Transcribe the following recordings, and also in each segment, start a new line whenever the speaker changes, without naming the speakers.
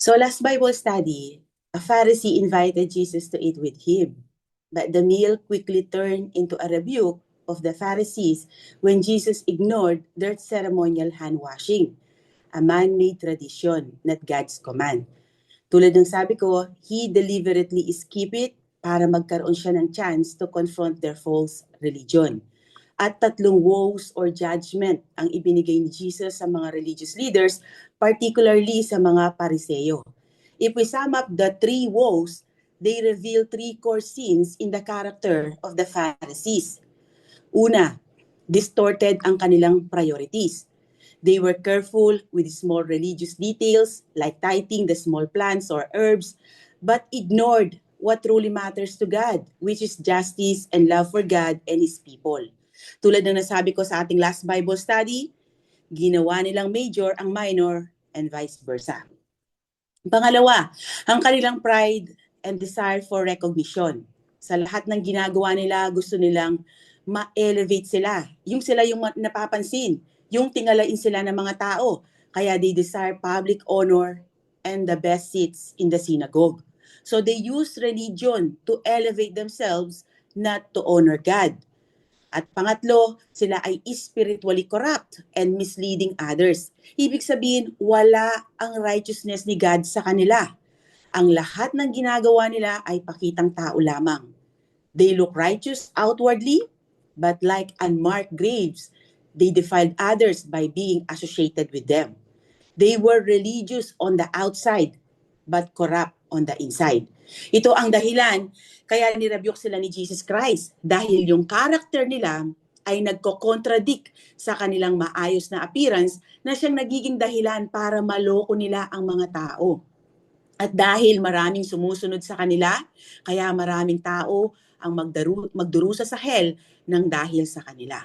So last Bible study, a Pharisee invited Jesus to eat with him. But the meal quickly turned into a rebuke of the Pharisees when Jesus ignored their ceremonial hand washing, a man-made tradition, not God's command. Tulad ng sabi ko, he deliberately skipped it para magkaroon siya ng chance to confront their false religion. At tatlong woes or judgment ang ibinigay ni Jesus sa mga religious leaders, particularly sa mga Pariseo. If we sum up the three woes, they reveal three core sins in the character of the Pharisees. Una, distorted ang kanilang priorities. They were careful with small religious details like tithing the small plants or herbs, but ignored what truly matters to God, which is justice and love for God and His people. Tulad ng nasabi ko sa ating last Bible study, ginawa nilang major ang minor and vice versa. Pangalawa, ang kanilang pride and desire for recognition. Sa lahat ng ginagawa nila, gusto nilang ma-elevate sila. Sila yung napapansin, yung tingalain sila ng mga tao. Kaya they desire public honor and the best seats in the synagogue. So they use religion to elevate themselves, not to honor God. At pangatlo, sila ay spiritually corrupt and misleading others. Ibig sabihin, wala ang righteousness ni God sa kanila. Ang lahat ng ginagawa nila ay pakitang tao lamang. They look righteous outwardly, but like unmarked graves, they defiled others by being associated with them. They were religious on the outside, but corrupt on the inside. Ito ang dahilan kaya nirebuke sila ni Jesus Christ dahil yung character nila ay nagko-contradict sa kanilang maayos na appearance na siyang nagiging dahilan para maloko nila ang mga tao. At dahil maraming sumusunod sa kanila, kaya maraming tao ang magdurusa sa hell ng dahil sa kanila.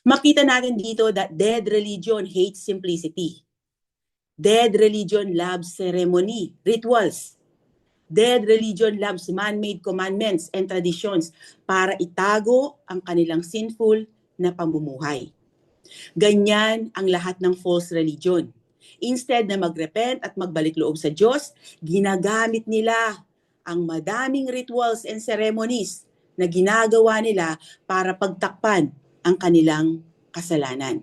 Makita natin dito that dead religion hates simplicity. Dead religion loves ceremony, rituals. Dead religion loves man-made commandments and traditions para itago ang kanilang sinful na pamumuhay. Ganyan ang lahat ng false religion. Instead na magrepent at magbalik loob sa Diyos, ginagamit nila ang madaming rituals and ceremonies na ginagawa nila para pagtakpan ang kanilang kasalanan.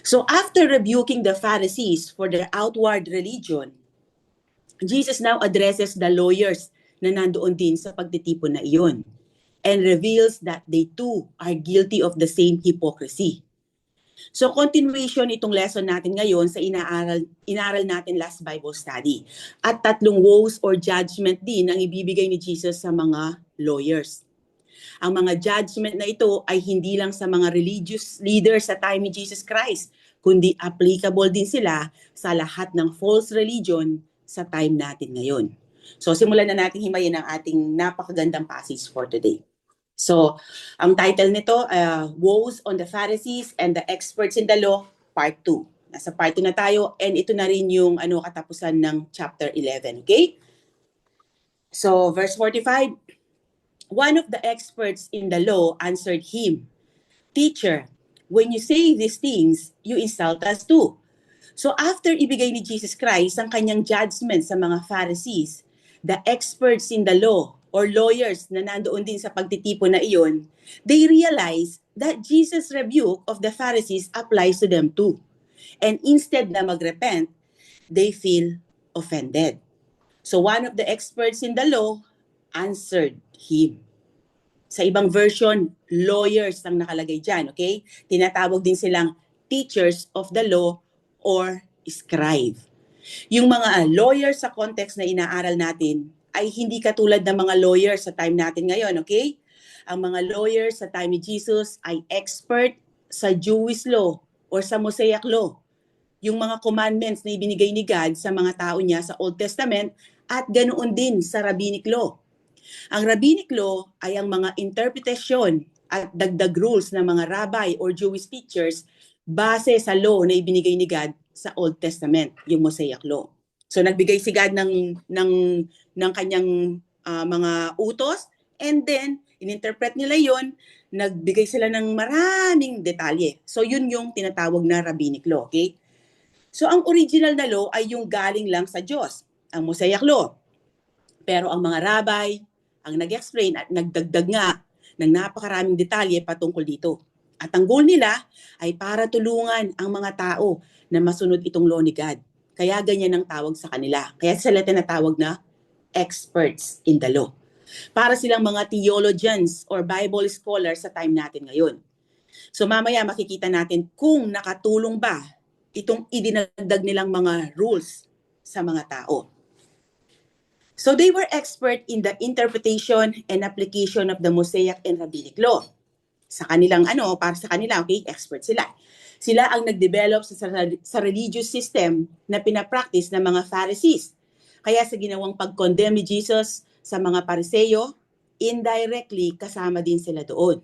So after rebuking the Pharisees for their outward religion, Jesus now addresses the lawyers na nandoon din sa pagtitipon na iyon and reveals that they too are guilty of the same hypocrisy. So continuation itong lesson natin ngayon sa inaral natin last Bible study. At tatlong woes or judgment din ang ibibigay ni Jesus sa mga lawyers. Ang mga judgment na ito ay hindi lang sa mga religious leaders sa time ni Jesus Christ, kundi applicable din sila sa lahat ng false religion sa time natin ngayon. So simulan na natin himayin ang ating napakagandang passage for today. So ang title nito, Woes on the Pharisees and the Experts in the Law, Part 2. Nasa Part 2 na tayo and ito na rin yung katapusan ng chapter 11. Okay? So verse 45, one of the experts in the law answered him, "Teacher, when you say these things, you insult us too." So after ibigay ni Jesus Christ ang kanyang judgment sa mga Pharisees, the experts in the law or lawyers na nandoon din sa pagtitipon na iyon, they realize that Jesus' rebuke of the Pharisees applies to them too. And instead na magrepent, they feel offended. So one of the experts in the law answered him. Sa ibang version, lawyers ang nakalagay dyan, okay? Tinatawag din silang teachers of the law or scribe. Yung mga lawyers sa context na inaaral natin ay hindi katulad ng mga lawyers sa time natin ngayon, okay? Ang mga lawyers sa time ni Jesus ay expert sa Jewish law or sa Mosaic law. Yung mga commandments na ibinigay ni God sa mga tao niya sa Old Testament at ganoon din sa rabbinic law. Ang rabbinic law ay ang mga interpretasyon at dagdag rules ng mga rabbi or Jewish teachers base sa law na ibinigay ni God sa Old Testament, yung Mosaic law. So nagbigay si God ng kanyang mga utos and then ininterpret nila yon, nagbigay sila ng maraming detalye. So yun yung tinatawag na rabbinic law, okay? So ang original na law ay yung galing lang sa Diyos, ang Mosaic Law. Pero ang mga rabbi ang nag-explain at nagdagdag nga ng napakaraming detalye patungkol dito. At ang goal nila ay para tulungan ang mga tao na masunod itong law ni God. Kaya ganyan ang tawag sa kanila. Kaya sila tinatawag na experts in the law. Para silang mga theologians or Bible scholars sa time natin ngayon. So mamaya makikita natin kung nakatulong ba itong idinagdag nilang mga rules sa mga tao. So they were expert in the interpretation and application of the Mosaic and Rabbinic law. Sa kanilang para sa kanila, okay, expert sila. Sila ang nag-develop sa religious system na pinapractice ng mga Pharisees. Kaya sa ginawang pag-condemn ni Jesus sa mga Pariseo, indirectly kasama din sila doon.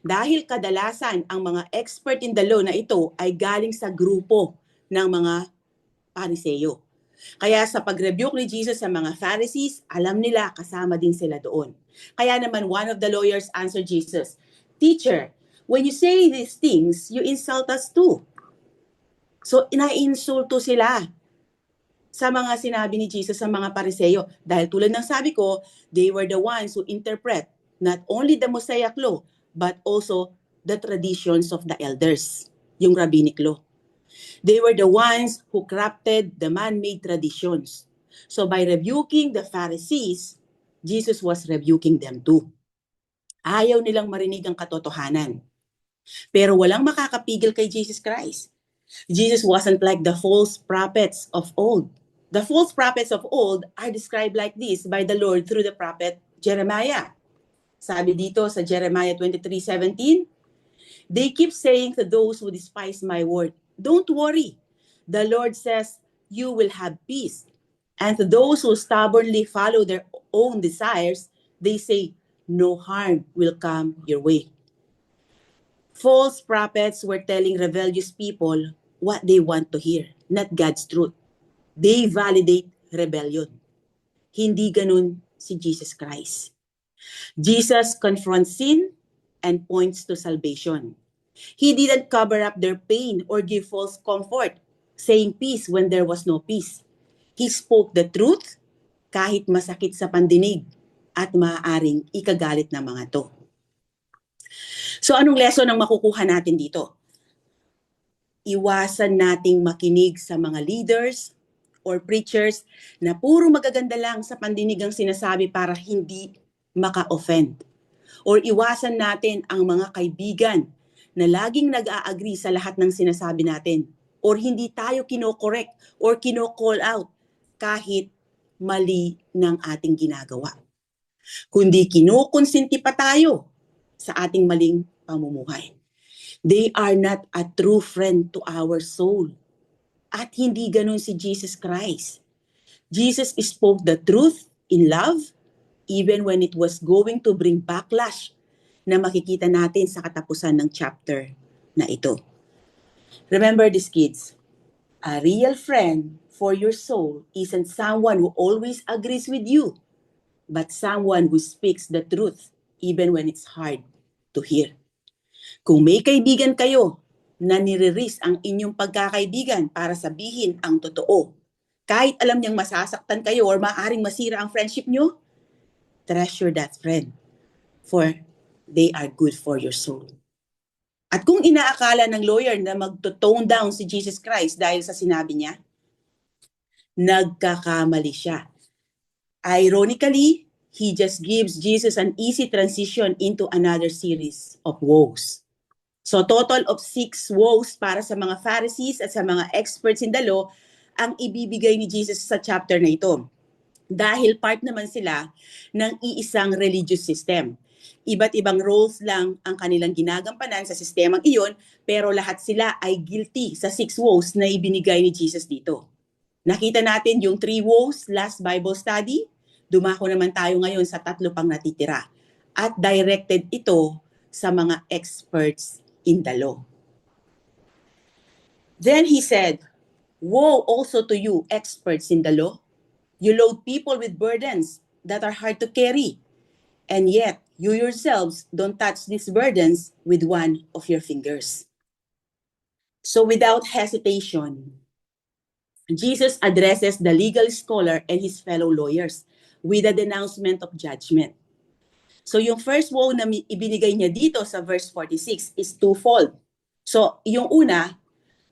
Dahil kadalasan ang mga expert in the law na ito ay galing sa grupo ng mga Pariseo. Kaya sa pag-rebuke ni Jesus sa mga Pharisees, alam nila kasama din sila doon. Kaya naman one of the lawyers answered Jesus, "Teacher, when you say these things, you insult us too." So inaiinsulto sila sa mga sinabi ni Jesus sa mga Pariseo. Dahil tulad ng sabi ko, they were the ones who interpret not only the Mosaic law, but also the traditions of the elders, yung rabbinic law. They were the ones who crafted the man-made traditions. So by rebuking the Pharisees, Jesus was rebuking them too. Ayaw nilang marinig ang katotohanan. Pero walang makakapigil kay Jesus Christ. Jesus wasn't like the false prophets of old. The false prophets of old are described like this by the Lord through the prophet Jeremiah. Sabi dito sa Jeremiah 23:17, "They keep saying to those who despise my word, 'Don't worry. The Lord says, you will have peace.' And to those who stubbornly follow their own desires, they say, 'No harm will come your way.'" False prophets were telling rebellious people what they want to hear, not God's truth. They validate rebellion. Hindi ganun si Jesus Christ. Jesus confronts sin and points to salvation. He didn't cover up their pain or give false comfort, saying peace when there was no peace. He spoke the truth kahit masakit sa pandinig at maaaring ikagalit ng mga to. So anong lesson ang makukuha natin dito? Iwasan nating makinig sa mga leaders or preachers na puro magaganda lang sa pandinig ang sinasabi para hindi maka-offend. Or iwasan natin ang mga kaibigan na laging nag-a-agree sa lahat ng sinasabi natin. Or hindi tayo kino-correct or kino-call out kahit mali ng ating ginagawa. Kundi kinukonsinti pa tayo sa ating maling pamumuhay. They are not a true friend to our soul. At hindi ganun si Jesus Christ. Jesus spoke the truth in love, even when it was going to bring backlash na makikita natin sa katapusan ng chapter na ito. Remember this, kids. A real friend for your soul isn't someone who always agrees with you, but someone who speaks the truth even when it's hard to hear. Kung may kaibigan kayo na nire-risk ang inyong pagkakaibigan para sabihin ang totoo, kahit alam niyang masasaktan kayo or maaaring masira ang friendship niyo, treasure that friend, for they are good for your soul. At kung inaakala ng lawyer na magto-tone down si Jesus Christ dahil sa sinabi niya, nagkakamali siya. Ironically, he just gives Jesus an easy transition into another series of woes. So total of 6 woes para sa mga Pharisees at sa mga experts in the law ang ibibigay ni Jesus sa chapter na ito. Dahil part naman sila ng iisang religious system. Iba't ibang roles lang ang kanilang ginagampanan sa sistemang iyon, pero lahat sila ay guilty sa 6 woes na ibinigay ni Jesus dito. Nakita natin yung 3 woes last Bible study. Dumako naman tayo ngayon sa 3 pang natitira. At directed ito sa mga experts in the law. Then he said, "Woe also to you, experts in the law. You load people with burdens that are hard to carry, and yet you yourselves don't touch these burdens with one of your fingers." So without hesitation, Jesus addresses the legal scholar and his fellow lawyers with a denouncement of judgment. So yung first woe na ibinigay niya dito sa verse 46 is twofold. So yung una,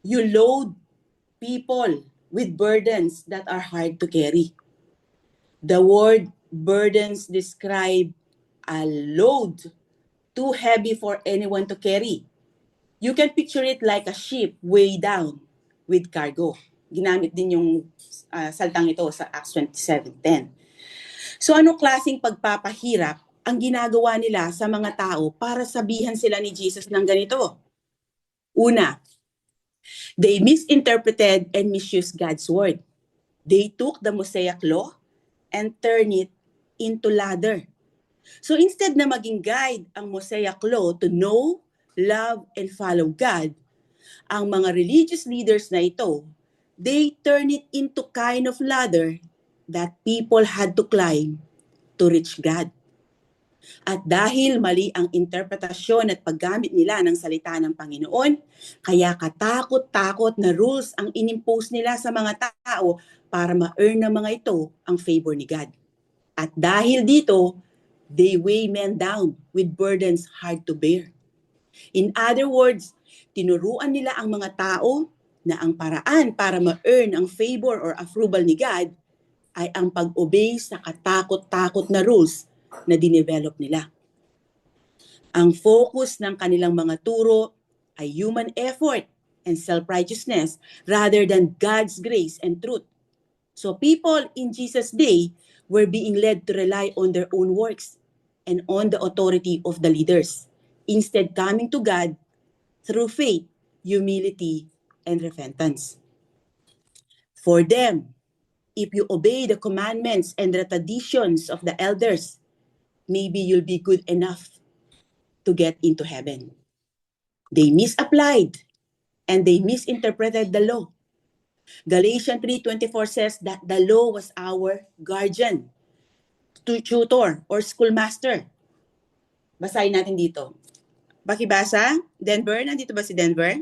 you load people with burdens that are hard to carry. The word burdens describe a load too heavy for anyone to carry. You can picture it like a ship way down with cargo. Ginamit din yung saltang ito sa Acts 27:10. So anong klaseng pagpapahirap ang ginagawa nila sa mga tao para sabihan sila ni Jesus ng ganito? Una, they misinterpreted and misused God's word. They took the Mosaic law and turned it into ladder. So instead na maging guide ang Mosaic law to know, love, and follow God, ang mga religious leaders na ito, they turn it into kind of ladder that people had to climb to reach God. At dahil mali ang interpretasyon at paggamit nila ng salita ng Panginoon, kaya katakot-takot na rules ang inimpose nila sa mga tao para ma-earn ng mga ito ang favor ni God. At dahil dito, they weigh men down with burdens hard to bear. In other words, tinuruan nila ang mga tao na ang paraan para ma-earn ang favor or approval ni God ay ang pag-obey sa katakot-takot na rules na dinevelop nila. Ang focus ng kanilang mga turo ay human effort and self-righteousness rather than God's grace and truth. So people in Jesus' day were being led to rely on their own works and on the authority of the leaders, instead coming to God through faith, humility, and repentance. For them, if you obey the commandments and the traditions of the elders, maybe you'll be good enough to get into heaven. They misapplied and they misinterpreted the law. Galatians 3:24 says that the law was our guardian, tutor, or schoolmaster. Basahin natin dito. Pakibasa? Denver? Nandito ba si Denver?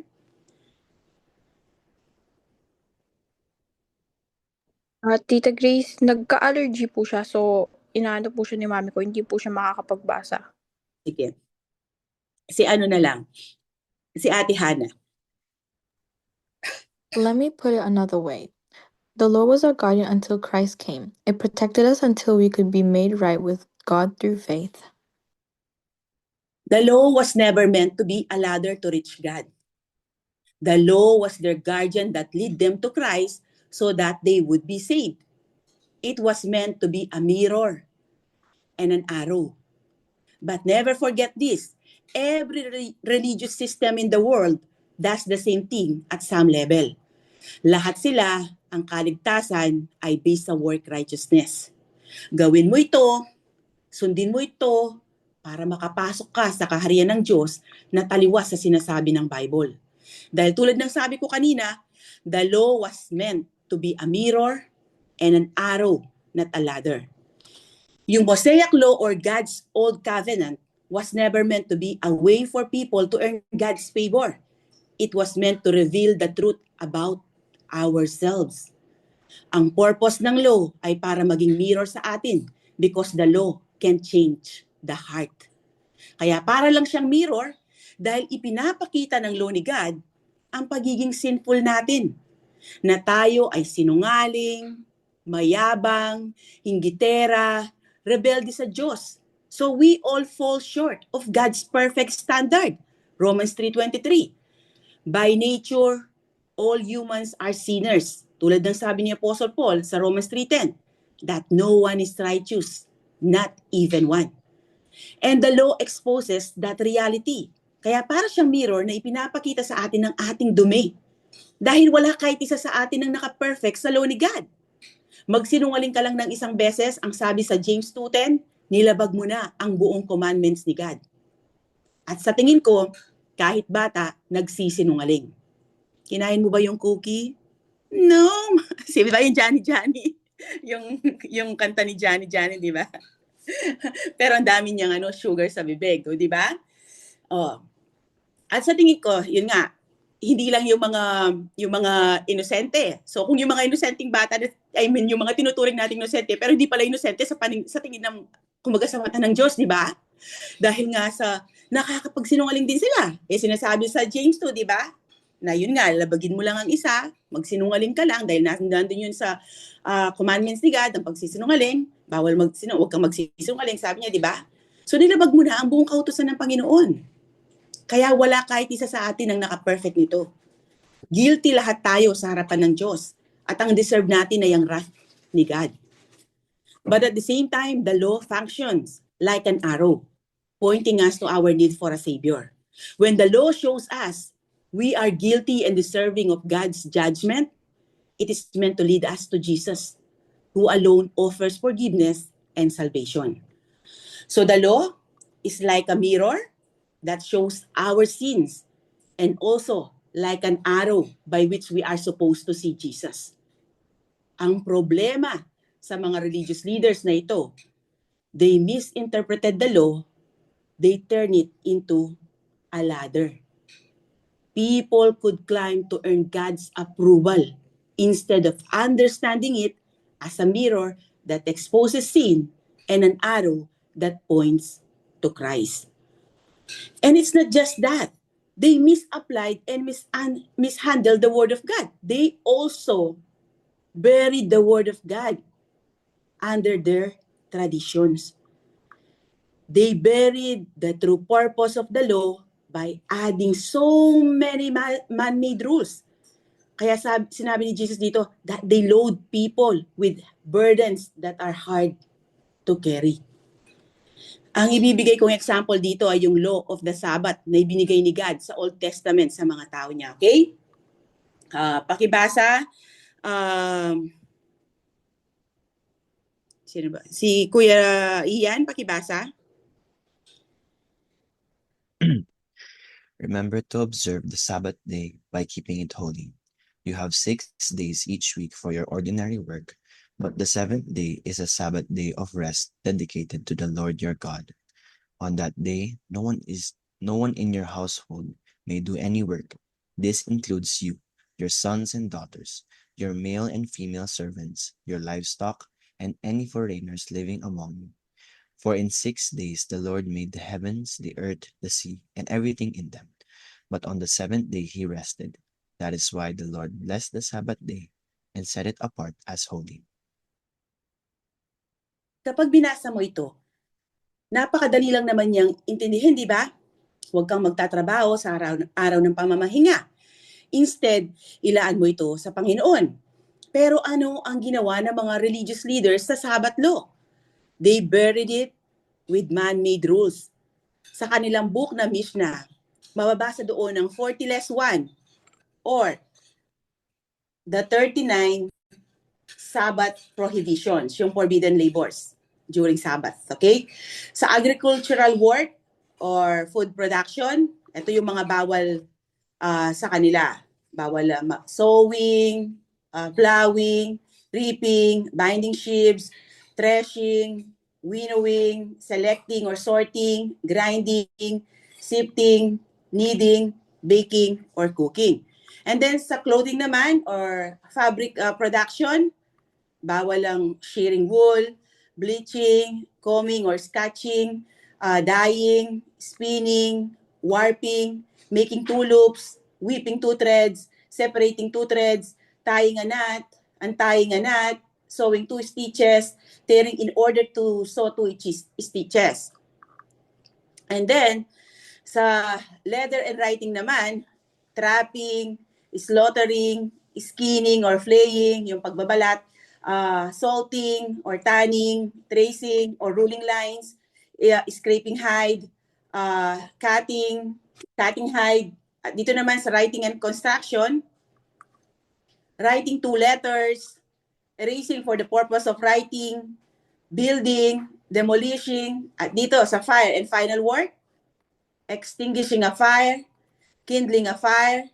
Tita Grace, nagka-allergy po siya, so inaano po siya ni mami ko, hindi po siya makakapagbasa.
Sige. Si ano na lang. Si Ate Hannah.
Let me put it another way. The law was our guardian until Christ came. It protected us until we could be made right with God through faith.
The law was never meant to be a ladder to reach God. The law was their guardian that led them to Christ so that they would be saved. It was meant to be a mirror and an arrow. But never forget this. Every religious system in the world does the same thing at some level. Lahat sila, ang kaligtasan ay based sa work righteousness. Gawin mo ito, sundin mo ito, para makapasok ka sa kaharian ng Diyos na taliwas sa sinasabi ng Bible. Dahil tulad ng sabi ko kanina, the law was meant to be a mirror and an arrow, not a ladder. Yung Mosaic law or God's old covenant was never meant to be a way for people to earn God's favor. It was meant to reveal the truth about ourselves. Ang purpose ng law ay para maging mirror sa atin because the law can change the heart. Kaya para lang siyang mirror dahil ipinapakita ng law ni God ang pagiging sinful natin. Na tayo ay sinungaling, mayabang, hinggitera, rebelde sa Diyos. So we all fall short of God's perfect standard. Romans 3:23. By nature, all humans are sinners. Tulad ng sabi ni Apostle Paul sa Romans 3:10, that no one is righteous, not even one. And the law exposes that reality. Kaya para siyang mirror na ipinapakita sa atin ng ating dumi. Dahil wala kahit isa sa atin ang naka-perfect sa law ni God. Magsinungaling ka lang ng isang beses, ang sabi sa James 2:10, nilabag mo na ang buong commandments ni God. At sa tingin ko, kahit bata, nagsisinungaling. Kinain mo ba yung cookie? No. Di ba yung Johnny? yung kanta ni Johnny, di ba? Pero ang dami niyang sugar sa bibig, di ba? Oh. At sa tingin ko, yun nga, hindi lang yung mga inosente. So kung yung mga inosenteng bata, yung mga tinuturing nating inosente, pero hindi pala inosente sa tingin ng, kumbaga sa mata ng Diyos, di ba? Dahil nga sa nakakapagsinungaling din sila. Sinasabi sa James 2, di ba? Na yun nga, labagin mo lang ang isa, magsinungaling ka lang dahil nandun yun sa commandments ni God, ang pagsisinungaling, huwag kang magsisinungaling, sabi niya, di ba? So nilabag mo na ang buong kautusan ng Panginoon. Kaya wala kahit isa sa atin ang naka-perfect nito. Guilty lahat tayo sa harapan ng Diyos. At ang deserve natin ay ang wrath ni God. But at the same time, the law functions like an arrow, pointing us to our need for a Savior. When the law shows us we are guilty and deserving of God's judgment, it is meant to lead us to Jesus, who alone offers forgiveness and salvation. So the law is like a mirror that shows our sins, and also like an arrow by which we are supposed to see Jesus. Ang problema sa mga religious leaders na ito, they misinterpreted the law, they turn it into a ladder. People could climb to earn God's approval instead of understanding it as a mirror that exposes sin and an arrow that points to Christ. And it's not just that. They misapplied and mishandled the Word of God. They also buried the Word of God under their traditions. They buried the true purpose of the law by adding so many man-made rules. Kaya sinabi ni Jesus dito that they load people with burdens that are hard to carry. Ang ibibigay kong example dito ay yung law of the Sabbath na ibinigay ni God sa Old Testament sa mga tao niya. Okay? Pakibasa. Sino ba? Si Kuya Ian, pakibasa.
Remember to observe the Sabbath day by keeping it holy. You have 6 days each week for your ordinary work, but the seventh day is a Sabbath day of rest dedicated to the Lord your God. On that day, no one in your household may do any work. This includes you, your sons and daughters, your male and female servants, your livestock, and any foreigners living among you. For in 6 days the Lord made the heavens, the earth, the sea, and everything in them. But on the seventh day he rested. That is why the Lord blessed the Sabbath day and set it apart as holy.
Kapag binasa mo ito, napakadali lang naman niyang intindihin, di ba? Huwag kang magtatrabaho sa araw ng pamamahinga. Instead, ilaan mo ito sa Panginoon. Pero ano ang ginawa ng mga religious leaders sa Sabbath law? They buried it with man-made rules. Sa kanilang book na Mishnah, mababasa doon ang 40 less 1 or the 39 Sabbath prohibitions, yung forbidden labors during Sabbath. Okay? Sa agricultural work or food production, ito yung mga bawal sa kanila. Bawal sowing, plowing, reaping, binding sheaves, threshing, winnowing, selecting or sorting, grinding, sifting, kneading, baking, or cooking. And then sa clothing naman or fabric production, bawal lang shearing wool, bleaching, combing or scratching, dyeing, spinning, warping, making two loops, whipping two threads, separating two threads, tying a knot, untying a knot, sewing two stitches, tearing in order to sew two stitches. And then, sa leather and writing naman, trapping, slaughtering, skinning or flaying, yung pagbabalat, salting or tanning, tracing or ruling lines, scraping hide, cutting hide. Dito naman sa writing and construction, writing two letters, erasing for the purpose of writing, building, demolishing. At dito sa fire and final work, extinguishing a fire, kindling a fire,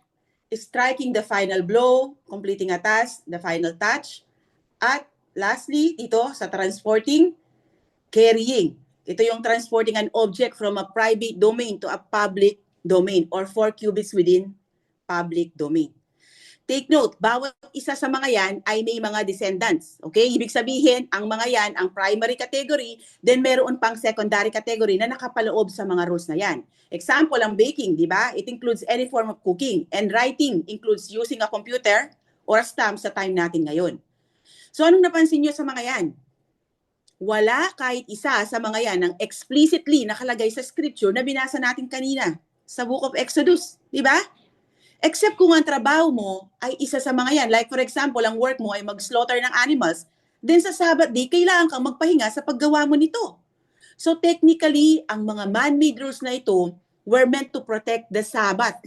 striking the final blow, completing a task, the final touch. At lastly, dito sa transporting, carrying. Ito yung transporting an object from a private domain to a public domain or 4 cubits within public domain. Take note, bawat isa sa mga yan ay may mga descendants. Okay? Ibig sabihin, ang mga yan, ang primary category, then meron pang secondary category na nakapaloob sa mga rules na yan. Example, ang baking, di ba? It includes any form of cooking. And writing includes using a computer or a stamp sa time natin ngayon. So anong napansin nyo sa mga yan? Wala kahit isa sa mga yan ang explicitly nakalagay sa scripture na binasa natin kanina sa Book of Exodus. Di ba? Except kung ang trabaho mo ay isa sa mga yan. Like for example, ang work mo ay mag-slaughter ng animals. Then sa Sabbath day, kailangan kang magpahinga sa paggawa mo nito. So technically, ang mga man-made rules na ito were meant to protect the Sabbath.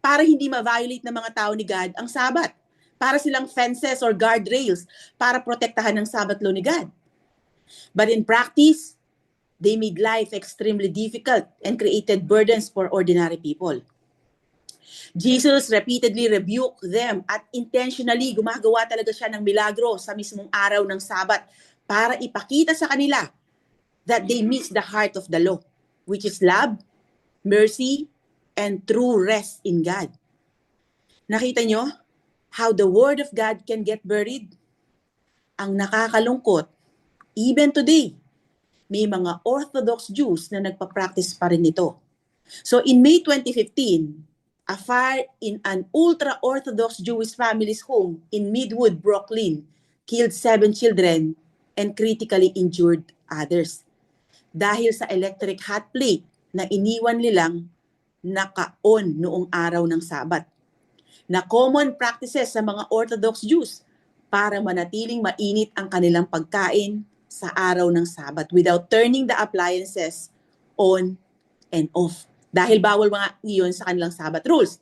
Para hindi ma-violate ng mga tao ni God ang Sabbath. Para silang fences or guardrails para protektahan ng Sabbath law ni God. But in practice, they made life extremely difficult and created burdens for ordinary people. Jesus repeatedly rebuked them at intentionally gumagawa talaga siya ng milagro sa mismong araw ng Sabat para ipakita sa kanila that they miss the heart of the law, which is love, mercy, and true rest in God. Nakita nyo how the Word of God can get buried? Ang nakakalungkot, even today, may mga Orthodox Jews na nagpa-practice pa rin nito. So in May 2015, a fire in an ultra-Orthodox Jewish family's home in Midwood, Brooklyn, killed 7 children and critically injured others. Dahil sa electric hot plate na iniwan nilang naka-on noong araw ng Sabat. Na common practices sa mga Orthodox Jews para manatiling mainit ang kanilang pagkain sa araw ng Sabat without turning the appliances on and off. Dahil bawal mga iyon sa kanilang Sabbath rules.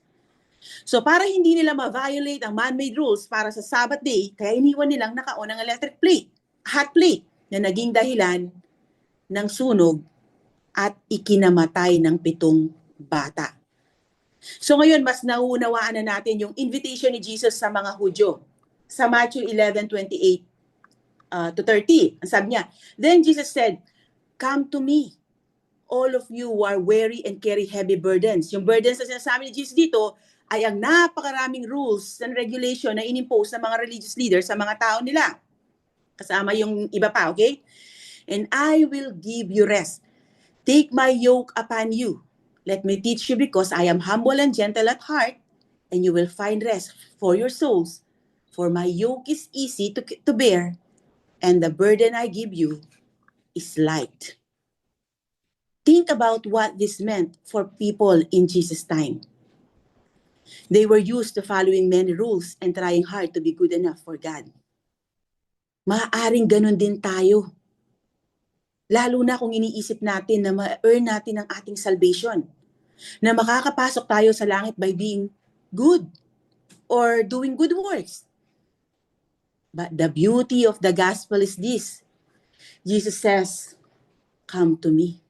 So para hindi nila ma-violate ang man-made rules para sa Sabbath day, kaya iniwan nilang naka-on ang electric plate, hot plate, na naging dahilan ng sunog at ikinamatay ng 7 bata. So ngayon, mas nauunawaan na natin yung invitation ni Jesus sa mga Hudyo. Sa Matthew 11:28 to 30, ang sabi niya, "Then Jesus said, 'Come to me, all of you who are weary and carry heavy burdens.'" Yung burdens na sinasabi ni Jesus dito ay ang napakaraming rules and regulation na inimpose ng mga religious leaders sa mga tao nila. Kasama yung iba pa, okay? "And I will give you rest. Take my yoke upon you. Let me teach you because I am humble and gentle at heart, and you will find rest for your souls. For my yoke is easy to bear, and the burden I give you is light." Think about what this meant for people in Jesus' time. They were used to following many rules and trying hard to be good enough for God. Maaaring ganun din tayo. Lalo na kung iniisip natin na ma-earn natin ang ating salvation. Na makakapasok tayo sa langit by being good or doing good works. But the beauty of the gospel is this. Jesus says, "Come to me."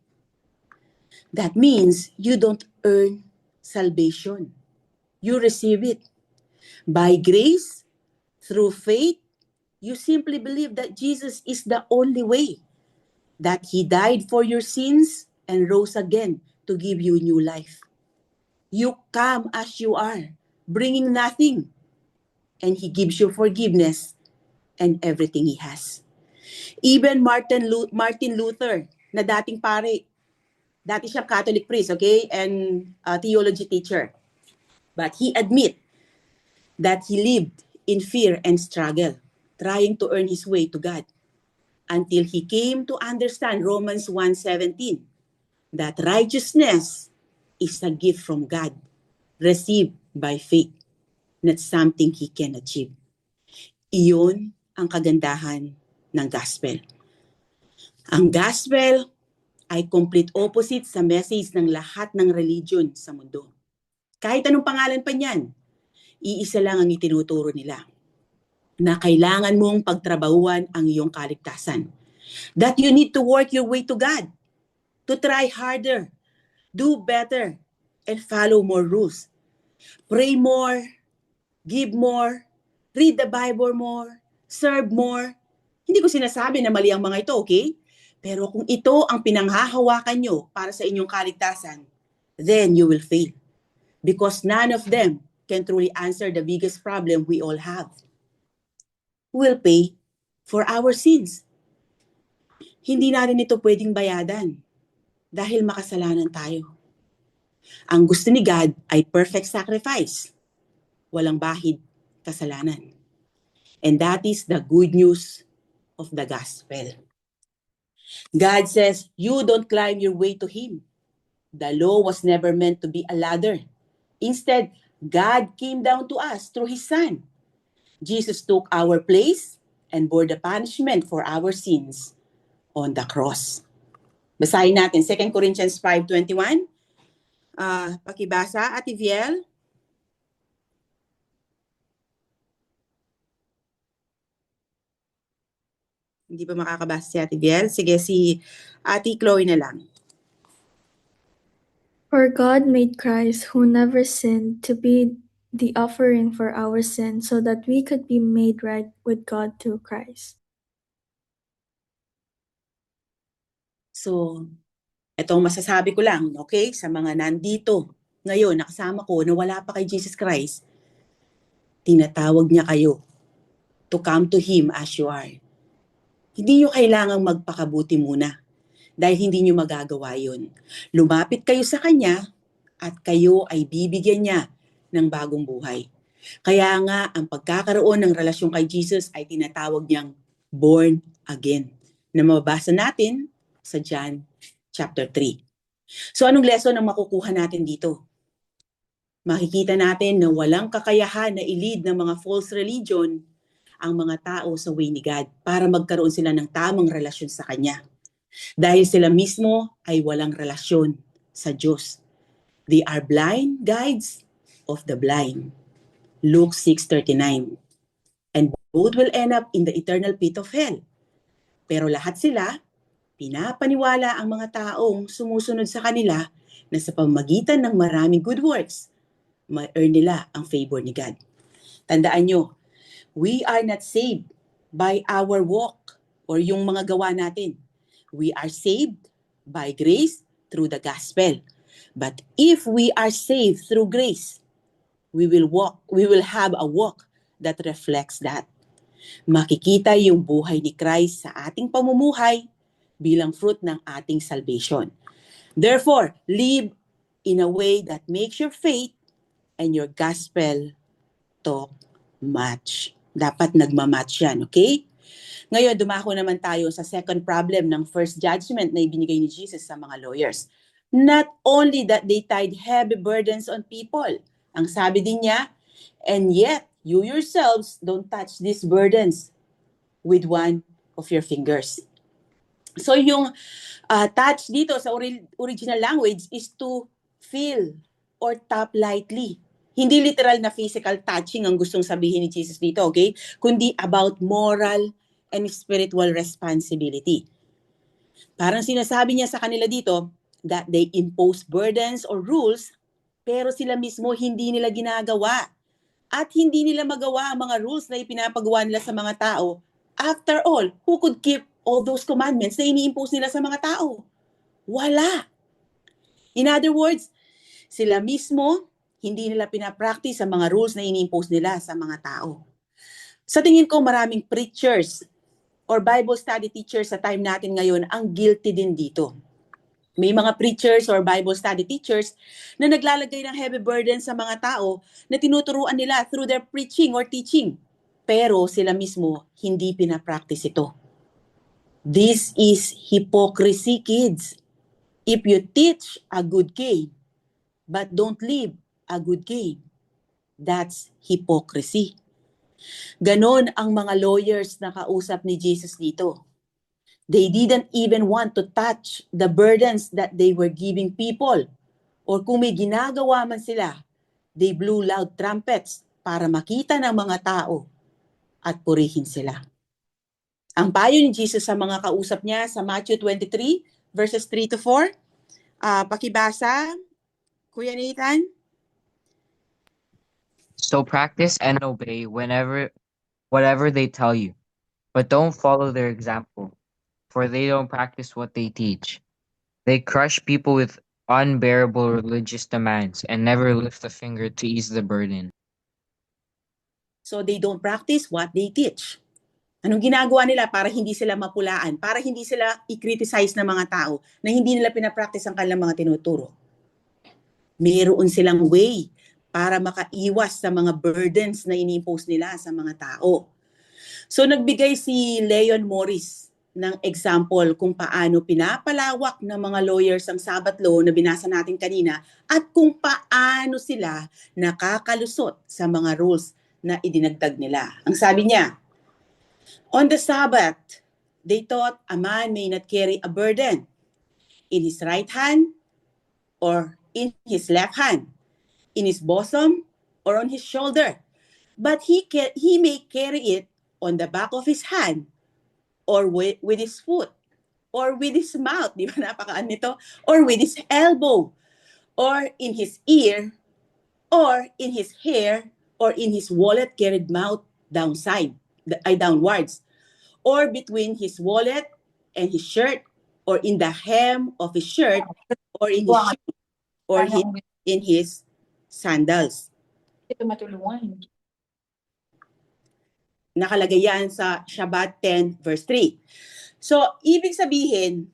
That means you don't earn salvation. You receive it. By grace, through faith, you simply believe that Jesus is the only way. That He died for your sins and rose again to give you new life. You come as you are, bringing nothing. And He gives you forgiveness and everything He has. Even Martin Luther, na dating pare, dati siyang Catholic priest, okay? And theology teacher. But he admit that he lived in fear and struggle, trying to earn his way to God, until he came to understand Romans 1:17, that righteousness is a gift from God, received by faith, not something he can achieve. Iyon ang kagandahan ng gospel. Ang gospel ay complete opposite sa message ng lahat ng religion sa mundo. Kahit anong pangalan pa niyan, iisa lang ang itinuturo nila, na kailangan mong pagtrabahuan ang iyong kaligtasan. That you need to work your way to God, to try harder, do better, and follow more rules. Pray more, give more, read the Bible more, serve more. Hindi ko sinasabi na mali ang mga ito, okay? Pero kung ito ang pinanghahawakan nyo para sa inyong kaligtasan, then you will fail. Because none of them can truly answer the biggest problem we all have. Who will pay for our sins? Hindi natin ito pwedeng bayadan dahil makasalanan tayo. Ang gusto ni God ay perfect sacrifice. Walang bahid, kasalanan. And that is the good news of the gospel. God says, you don't climb your way to Him. The law was never meant to be a ladder. Instead, God came down to us through His Son. Jesus took our place and bore the punishment for our sins on the cross. Basahin natin 2 Corinthians 5:21. Pakibasa, Ate Viel. Hindi pa makakabasa si Ate Viel. Sige, si Ate Chloe na lang.
For God made Christ, who never sinned, to be the offering for our sin, so that we could be made right with God through Christ.
So, itong masasabi ko lang, okay, sa mga nandito ngayon, nakasama ko na wala pa kay Jesus Christ, tinatawag niya kayo to come to Him as you are. Hindi nyo kailangang magpakabuti muna dahil hindi nyo magagawa yun. Lumapit kayo sa Kanya at kayo ay bibigyan niya ng bagong buhay. Kaya nga, ang pagkakaroon ng relasyon kay Jesus ay tinatawag niyang born again, na mababasa natin sa John chapter 3. So anong lesson ang makukuha natin dito? Makikita natin na walang kakayahan na i-lead ng mga false religion ang mga tao sa way ni God para magkaroon sila ng tamang relasyon sa Kanya. Dahil sila mismo ay walang relasyon sa Diyos. They are blind guides of the blind. Luke 6:39. And both will end up in the eternal pit of hell. Pero lahat sila, pinapaniwala ang mga taong sumusunod sa kanila na sa pamamagitan ng maraming good works, ma-earn nila ang favor ni God. Tandaan nyo, we are not saved by our walk or yung mga gawa natin. We are saved by grace through the gospel. But if we are saved through grace, we will have a walk that reflects that. Makikita yung buhay ni Christ sa ating pamumuhay bilang fruit ng ating salvation. Therefore, live in a way that makes your faith and your gospel talk match. Dapat nagmamatch yan, okay? Ngayon, dumako naman tayo sa second problem ng first judgment na ibinigay ni Jesus sa mga lawyers. Not only that they tied heavy burdens on people. Ang sabi din niya, and yet, you yourselves don't touch these burdens with one of your fingers. So yung touch dito sa original language is to feel or tap lightly. Hindi literal na physical touching ang gustong sabihin ni Jesus dito, okay? Kundi about moral and spiritual responsibility. Parang sinasabi niya sa kanila dito that they impose burdens or rules, pero sila mismo hindi nila ginagawa. At hindi nila magawa ang mga rules na ipinapagawa nila sa mga tao. After all, who could keep all those commandments na ini-impose nila sa mga tao? Wala. In other words, sila mismo, hindi nila pinapractice ang mga rules na ini-impose nila sa mga tao. Sa tingin ko, maraming preachers or Bible study teachers sa time natin ngayon ang guilty din dito. May mga preachers or Bible study teachers na naglalagay ng heavy burden sa mga tao na tinuturuan nila through their preaching or teaching. Pero sila mismo hindi pinapractice ito. This is hypocrisy, kids. If you teach a good game, but don't live a good game, that's hypocrisy. Ganon ang mga lawyers na kausap ni Jesus dito. They didn't even want to touch the burdens that they were giving people. Or kung may ginagawa man sila, they blew loud trumpets para makita ng mga tao at purihin sila. Ang payo ni Jesus sa mga kausap niya sa Matthew 23, verses 3 to 4. Pakibasa, Kuya Nathan.
So practice and obey whatever they tell you, but don't follow their example, for they don't practice what they teach. They crush people with unbearable religious demands and never lift a finger to ease the burden.
So they don't practice what they teach. Anong ginagawa nila para hindi sila mapulaan, para hindi sila i-criticize ng mga tao na hindi nila pinapractice ang kanilang mga tinuturo? Mayroon silang way para makaiwas sa mga burdens na ini-impose nila sa mga tao. So nagbigay si Leon Morris ng example kung paano pinapalawak ng mga lawyers ang Sabbath law na binasa natin kanina at kung paano sila nakakalusot sa mga rules na idinagdag nila. Ang sabi niya, on the Sabbath, they taught a man may not carry a burden in his right hand or in his left hand, in his bosom or on his shoulder, but he may carry it on the back of his hand or with his foot or with his mouth, di ba napakaan nito, or with his elbow or in his ear or in his hair or in his wallet carried mouth downwards, or between his wallet and his shirt, or in the hem of his shirt, or in his shoe, or in his sandals.
Ito matulungan.
Nakalagay yan sa Shabbat 10 verse 3. So, ibig sabihin,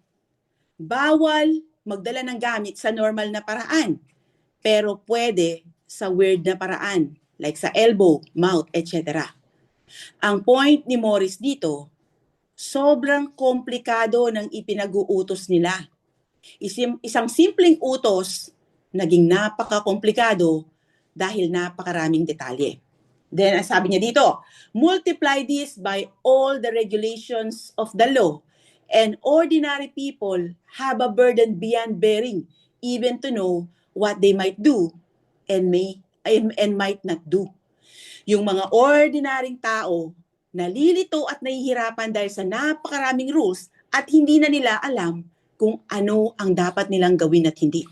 bawal magdala ng gamit sa normal na paraan, pero pwede sa weird na paraan, like sa elbow, mouth, etc. Ang point ni Morris dito, sobrang komplikado ng ipinag-uutos nila. Isang simpleng utos, naging napaka-komplikado dahil napakaraming detalye. Then, sabi niya dito, multiply this by all the regulations of the law, and ordinary people have a burden beyond bearing, even to know what they might do and might not do. Yung mga ordinaryong tao, nalilito at nahihirapan dahil sa napakaraming rules at hindi na nila alam kung ano ang dapat nilang gawin at hindi.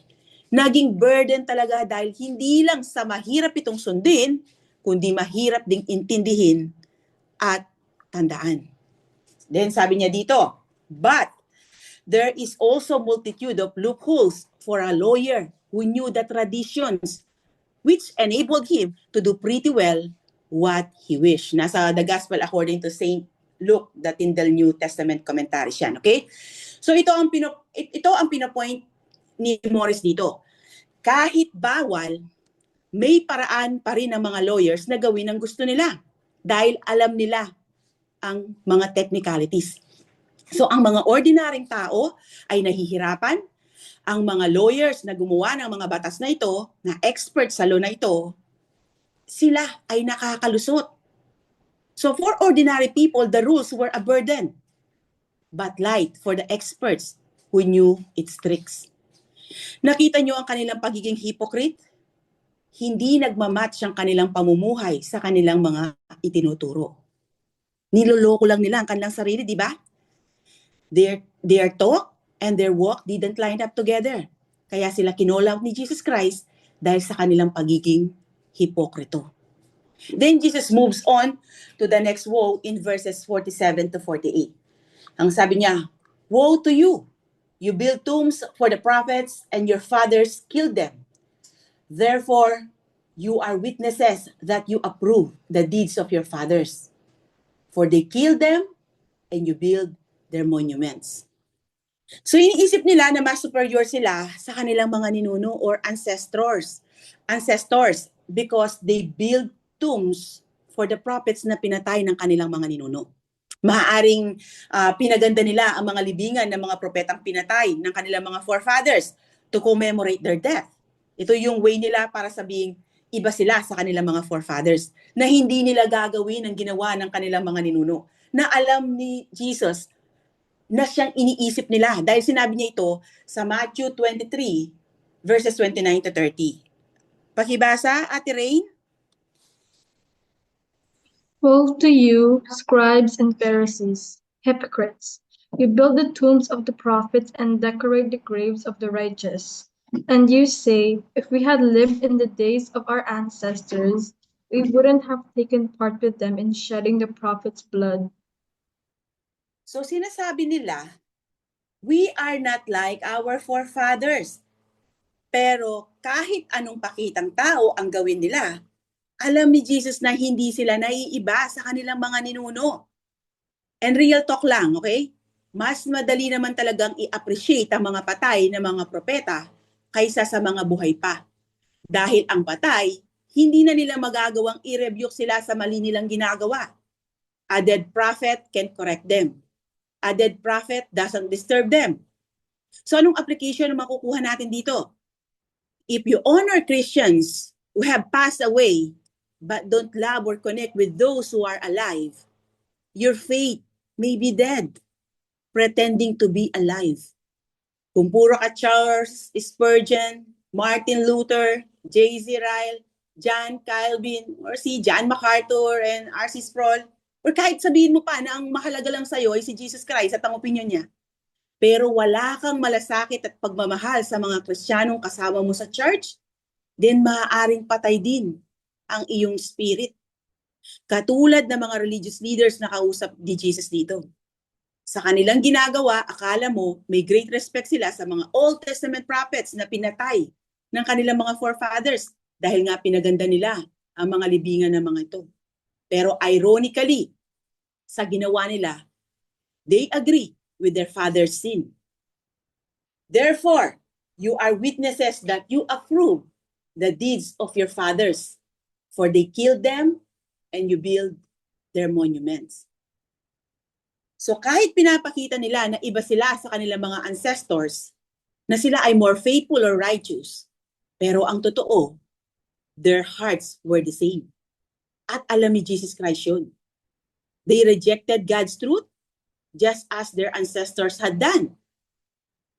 Naging burden talaga dahil hindi lang sa mahirap itong sundin, kundi mahirap ding intindihin at tandaan. Then sabi niya dito, but there is also multitude of loopholes for a lawyer who knew the traditions which enabled him to do pretty well what he wished. Nasa The Gospel according to St. Luke, the Tyndale New Testament commentaries yan, okay? So ito ang pinopoint ni Morris dito. Kahit bawal, may paraan pa rin ng mga lawyers na gawin ang gusto nila dahil alam nila ang mga technicalities. So ang mga ordinaryong tao ay nahihirapan, ang mga lawyers na gumawa ng mga batas na ito, na expert sa law na ito, sila ay nakakalusot. So for ordinary people, the rules were a burden, but light for the experts who knew its tricks. Nakita nyo ang kanilang pagiging hypocrite? Hindi nagmamatch ang kanilang pamumuhay sa kanilang mga itinuturo. Niloloko lang nila ang kanilang sarili, di ba? Their talk and their walk didn't line up together. Kaya sila kinall out ni Jesus Christ dahil sa kanilang pagiging hipokrito. Then Jesus moves on to the next woe in verses 47 to 48. Ang sabi niya, woe to you! You build tombs for the prophets and your fathers killed them. Therefore, you are witnesses that you approve the deeds of your fathers. For they killed them and you build their monuments. So iniisip nila na mas superior sila sa kanilang mga ninuno or ancestors because they build tombs for the prophets na pinatay ng kanilang mga ninuno. Maaaring pinaganda nila ang mga libingan ng mga propetang pinatay ng kanilang mga forefathers to commemorate their death. Ito yung way nila para sabing iba sila sa kanilang mga forefathers na hindi nila gagawin ang ginawa ng kanilang mga ninuno na alam ni Jesus na siyang iniisip nila dahil sinabi niya ito sa Matthew 23 verses 29 to 30. Pakibasa, Ate Rain?
Woe to you, scribes and Pharisees, hypocrites! You build the tombs of the prophets and decorate the graves of the righteous. And you say, if we had lived in the days of our ancestors, we wouldn't have taken part with them in shedding the prophets' blood.
So sinasabi nila, we are not like our forefathers. Pero kahit anong pakitang tao ang gawin nila, Alam ni Jesus na hindi sila naiiba sa kanilang mga ninuno. And real talk lang, okay? Mas madali naman talagang i-appreciate ang mga patay na mga propeta kaysa sa mga buhay pa. Dahil ang patay, hindi na nila magagawang i-rebuke sila sa mali nilang ginagawa. A dead prophet can correct them. A dead prophet doesn't disturb them. So anong application na makukuha natin dito? If you honor Christians who have passed away but don't love or connect with those who are alive, your faith may be dead, pretending to be alive. Kung puro ka Charles Spurgeon, Martin Luther, J.Z. Ryle, John Calvin, or si John MacArthur and R.C. Sproul, or kahit sabihin mo pa na ang mahalaga lang sa'yo ay si Jesus Christ at ang opinion niya, pero wala kang malasakit at pagmamahal sa mga Kristiyanong kasama mo sa church, then maaaring patay din ang iyong spirit. Katulad ng mga religious leaders na kausap ni Jesus dito. Sa kanilang ginagawa, akala mo may great respect sila sa mga Old Testament prophets na pinatay ng kanilang mga forefathers dahil nga pinaganda nila ang mga libingan ng mga ito. Pero ironically, sa ginawa nila, they agree with their father's sin. Therefore, you are witnesses that you approve the deeds of your fathers, for they killed them and you build their monuments. So kahit pinapakita nila na iba sila sa kanilang mga ancestors, na sila ay more faithful or righteous, pero ang totoo, their hearts were the same. At alam ni Jesus Christ yun. They rejected God's truth just as their ancestors had done.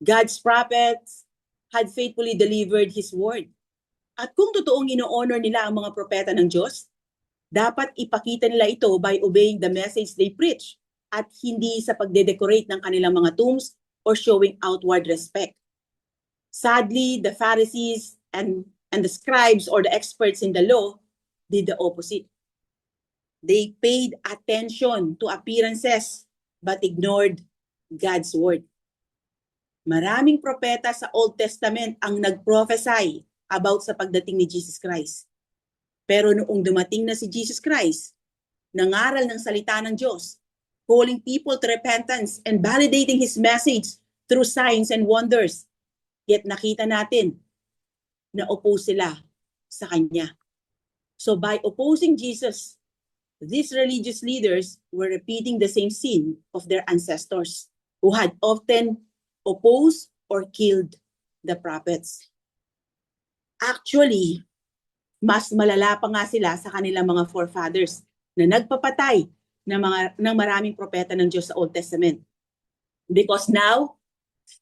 God's prophets had faithfully delivered His word. At kung totoong ino-honor nila ang mga propeta ng Diyos, dapat ipakita nila ito by obeying the message they preach at hindi sa pagde-decorate ng kanilang mga tombs or showing outward respect. Sadly, the Pharisees and the scribes or the experts in the law did the opposite. They paid attention to appearances but ignored God's word. Maraming propeta sa Old Testament ang nag-prophesy about sa pagdating ni Jesus Christ. Pero noong dumating na si Jesus Christ, nangaral ng salita ng Diyos, calling people to repentance and validating His message through signs and wonders. Yet nakita natin na oppose sila sa Kanya. So by opposing Jesus, these religious leaders were repeating the same sin of their ancestors who had often opposed or killed the prophets. Actually, mas malala pa nga sila sa kanilang mga forefathers na nagpapatay ng maraming propeta ng Diyos sa Old Testament. Because now,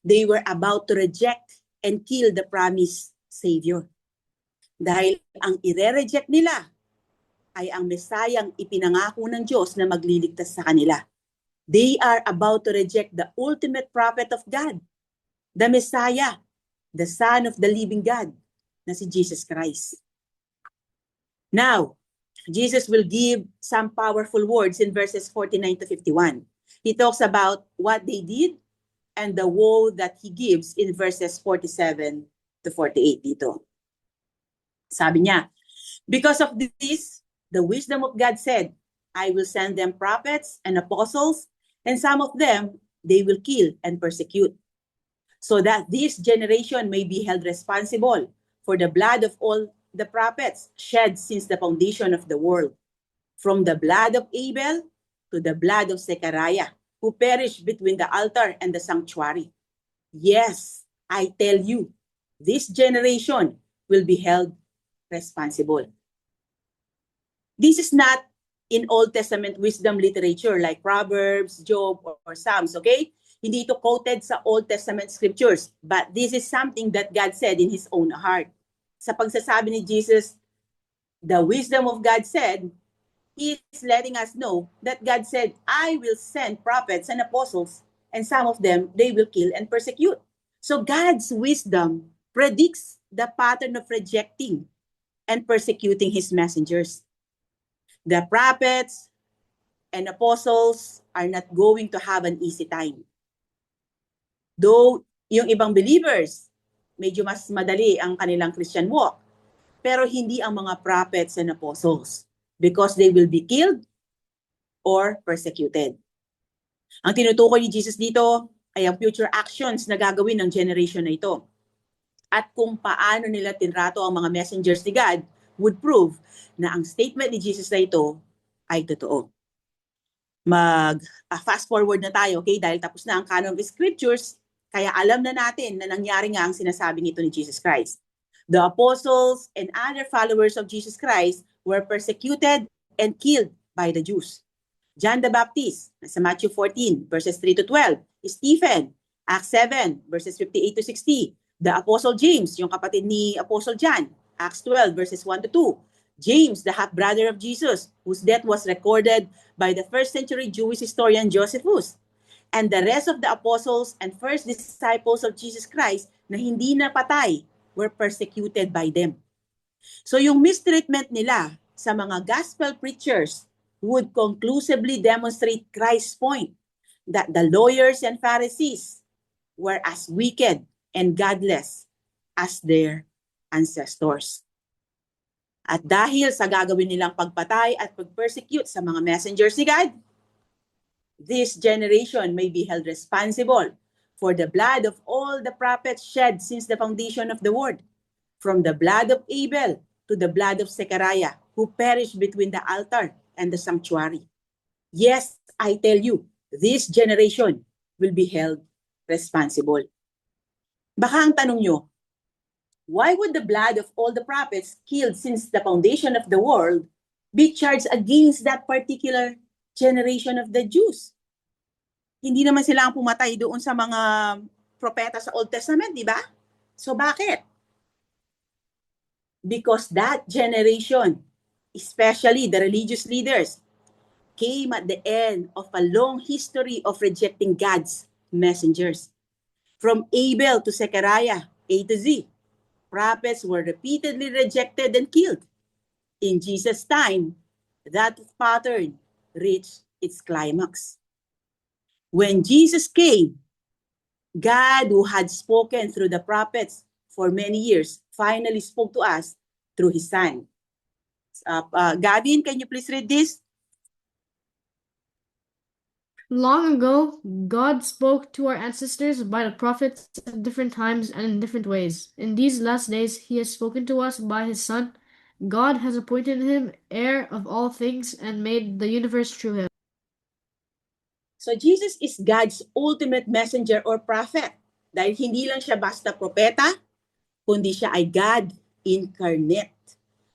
they were about to reject and kill the promised Savior. Dahil ang ire-reject nila ay ang Mesayang ipinangako ng Diyos na magliligtas sa kanila. They are about to reject the ultimate prophet of God, the Messiah, the Son of the living God, na si Jesus Christ. Now, Jesus will give some powerful words in verses 49 to 51. He talks about what they did and the woe that He gives in verses 47 to 48 dito. Sabi niya, because of this, the wisdom of God said, I will send them prophets and apostles, and some of them they will kill and persecute, so that this generation may be held responsible for the blood of all the prophets shed since the foundation of the world, from the blood of Abel to the blood of Zechariah, who perished between the altar and the sanctuary. Yes, I tell you, this generation will be held responsible. This is not in Old Testament wisdom literature like Proverbs, Job, or Psalms, okay? Hindi ito quoted sa Old Testament scriptures, but this is something that God said in His own heart. Sa pagsasabi ni Jesus, the wisdom of God said, He is letting us know that God said, I will send prophets and apostles, and some of them they will kill and persecute. So God's wisdom predicts the pattern of rejecting and persecuting His messengers. The prophets and apostles are not going to have an easy time. Though yung ibang believers, medyo mas madali ang kanilang Christian walk. pero hindi ang mga prophets and apostles because they will be killed or persecuted. Ang tinutukoy ni Jesus dito ay ang future actions na gagawin ng generation na ito. At kung paano nila tinrato ang mga messengers ni God would prove na ang statement ni Jesus na ito ay totoo. Fast forward na tayo, okay? Dahil tapos na ang canon of scriptures, kaya alam na natin na nangyari nga ang sinasabi nito ni Jesus Christ. The apostles and other followers of Jesus Christ were persecuted and killed by the Jews. John the Baptist, sa Matthew 14, verses 3 to 12. Stephen, Acts 7, verses 58 to 60. The Apostle James, yung kapatid ni Apostle John, Acts 12, verses 1 to 2. James, the half-brother of Jesus, whose death was recorded by the first century Jewish historian Josephus. And the rest of the apostles and first disciples of Jesus Christ na hindi napatay were persecuted by them. So yung mistreatment nila sa mga gospel preachers would conclusively demonstrate Christ's point that the lawyers and Pharisees were as wicked and godless as their ancestors. At dahil sa gagawin nilang pagpatay at pag-persecute sa mga messengers ni God, this generation may be held responsible for the blood of all the prophets shed since the foundation of the world, from the blood of Abel to the blood of Zechariah, who perished between the altar and the sanctuary. Yes, I tell you, this generation will be held responsible. Baka ang tanong nyo, why would the blood of all the prophets killed since the foundation of the world be charged against that particular generation of the Jews? Hindi naman sila ang pumatay doon sa mga propeta sa Old Testament, di ba? So bakit? Because that generation, especially the religious leaders, came at the end of a long history of rejecting God's messengers. From Abel to Zechariah, A to Z, prophets were repeatedly rejected and killed. In Jesus' time, that pattern reached its climax. When Jesus came, God, who had spoken through the prophets for many years, finally spoke to us through His Son. Gavin, can you please read this?
Long ago, God spoke to our ancestors by the prophets at different times and in different ways. In these last days, He has spoken to us by His Son. God has appointed Him heir of all things and made the universe through Him.
So Jesus is God's ultimate messenger or prophet. Dahil hindi lang siya basta propeta, kundi siya ay God incarnate.